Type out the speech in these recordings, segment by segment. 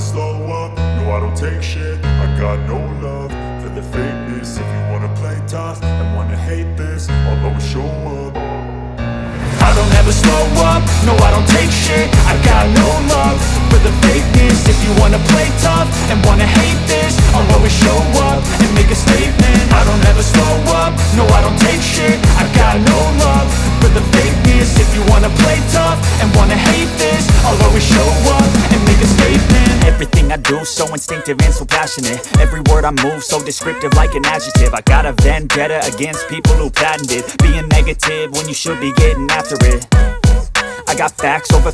slow up, no I don't take shit. I got no love for the fakeness. If you wanna play tough and wanna hate this, I'll always show up. I don't ever slow up, no I don't take shit. I got no love for the fakeness. If you wanna play tough and wanna hate this, I'll always show up and make a statement. I don't ever slow up, no I don't take shit. I got no love for the fakeness. If you wanna play tough and wanna hate this, I'll always show up and make a statement. Everything I do so instinctive and so passionate. Every word I move so descriptive like an adjective. I got a vendetta against people who patented being negative when you should be getting after it. I got facts over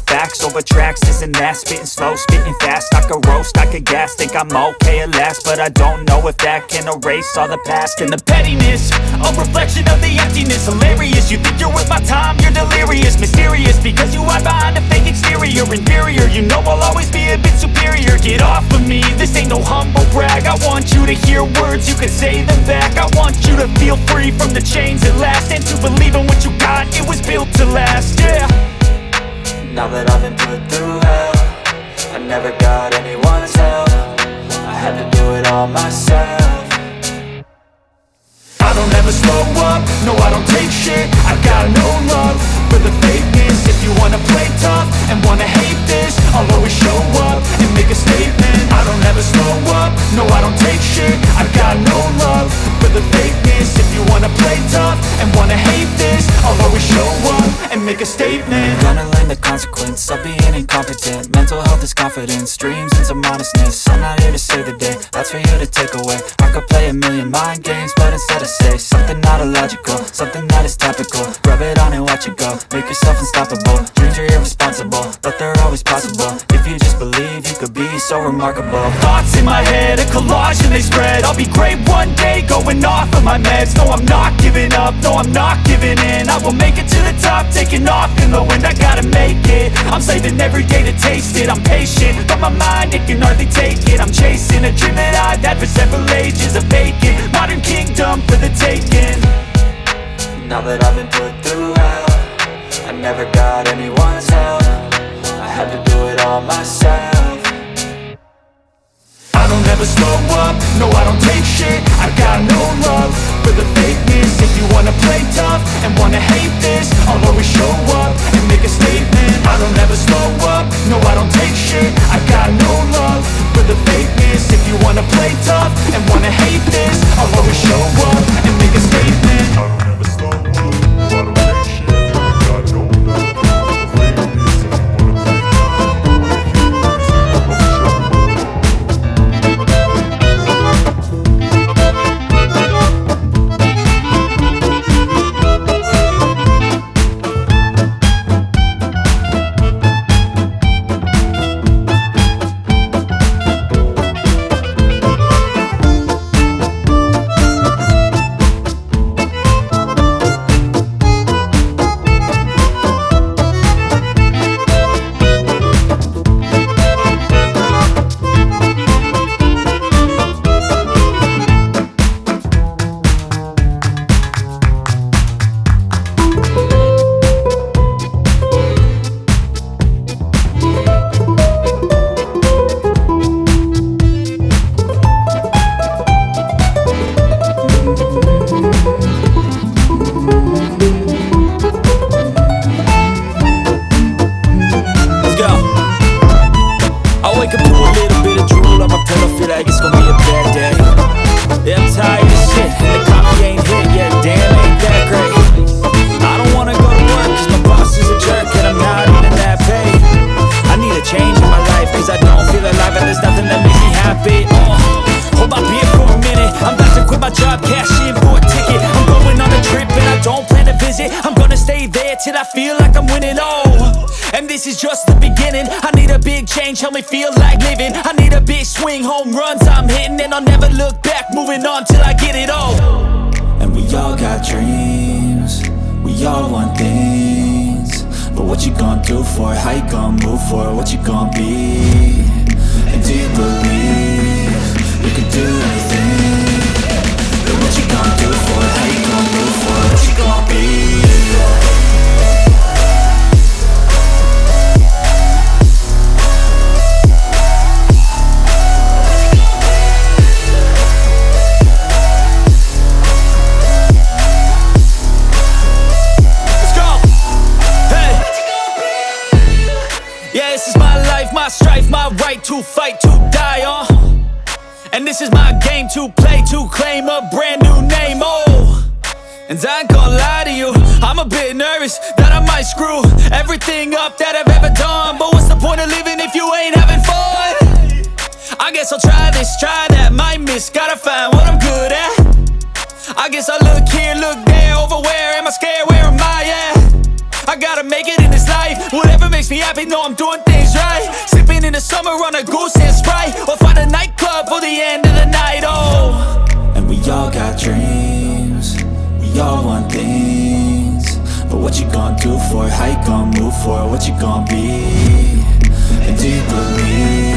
tracks, this and that. Spitting slow, spitting fast. I could roast, I could gas. Think I'm okay at last, but I don't know if that can erase all the past. And the pettiness, a reflection of the emptiness. Hilarious, you think you're worth my time, you're delirious. Mysterious, because you hide behind a fake exterior. Inferior, you know I'll always be a bit superior. Get off of me, this ain't no humble brag. I want you to hear words, you can say them back. I want you to feel free from the chains at last, and to believe in what you got, it was built to last, yeah. Now that I've been put through hell, I never got anyone's help. I had to do it all myself. I don't ever slow up, no I don't take shit. I got no love for the fakeness. If you wanna play tough and wanna hate this, I'll always show up and make a statement. I don't ever slow up, no I don't take shit. I got no love for the fakeness. If you wanna play tough and wanna hate this, I'll always show up and make a statement. Gonna learn the consequence of being incompetent. Mental health is confidence, dreams and some modestness. I'm not here to save the day, that's for you to take away. I could play a million mind games, but instead I say something not illogical, something that is topical. Rub it on and watch it go, make yourself unstoppable. Dreams are irresponsible, but they're always possible. If you just believe, you could be so remarkable. Thoughts in my head, a collage and they spread. I'll be great one day, going off of my meds. No, I'm not giving up, no, I'm not giving in. I will make it to the top, taking off in the wind. I gotta make it, I'm saving every day to taste it. I'm patient, but my mind, it can hardly take it. I'm chasing a dream that I've had for several ages. A vacant, modern kingdom for the taking. Now that I've been put through hell, I never got anyone's help. I had to do it all myself. I don't ever slow up, no I don't take shit. I got no love for the fakeness. If you wanna play tough and wanna hate this, I'll always show up and make a statement. I don't ever slow up, no I don't take shit. I got no love for the fakeness. If you wanna play tough and wanna hate this, I'll always show up and make a statement. I don't ever slow up, no I don't take shit. I got no love for the fakeness. If you wanna play tough and wanna hate this, I'll always show up. Till I feel like I'm winning, oh. And this is just the beginning. I need a big change, help me feel like living. I need a big swing, home runs I'm hitting. And I'll never look back, moving on till I get it all. And we all got dreams, we all want things. But what you gonna do for it? How you gonna move for it? What you gonna be? And do you believe you can do anything? But what you gonna do for it? How you gonna move for it? What you gonna be? my right to fight, to die on. And this is my game to play, to claim a brand new name, oh. And I ain't gonna lie to you, I'm a bit nervous that I might screw everything up that I've ever done. But what's the point of living if you ain't having fun? I guess I'll try this, try that, might miss, gotta find what I'm good at. I guess I look here, look there, over where am I scared, where am I at? I gotta make it in this life, whatever makes me happy, know I'm doing things right. Sipping in the summer on a goose and Sprite, or find a nightclub for the end of the night, oh. And we all got dreams, we all want things, but what you gonna do for it, how you gonna move for it, what you gonna be, and do you believe